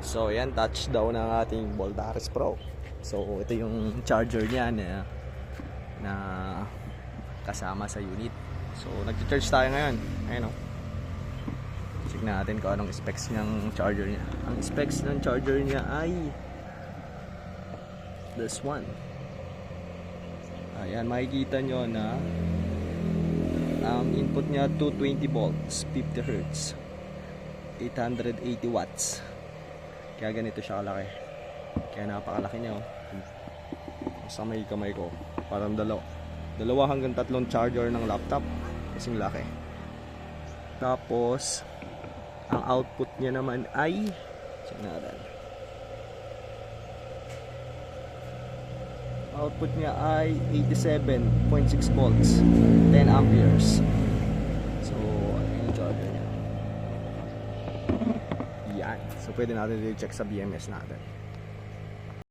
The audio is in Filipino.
So yan, touchdown ng ating Voltaris Pro. So ito yung charger niya na kasama sa unit. So nag-charge tayo ngayon. Ayun o. Check natin kung anong specs ng charger niya. Ang specs ng charger niya ay this one. Ayan, makikita nyo na ang input niya 220 volts, 50 Hz, 880 watts. Kaya ganito siya kalaki. Kaya napakalaki niya, oh. Sa may kamay ko, parang dalawa hanggang tatlong charger ng laptop. Kasing laki. Tapos ang output niya naman ay, check natin. Output niya ay 87.6 volts, 10 amperes. So ayun yung charger niya. Yan. So pwede natin i-check sa BMS natin.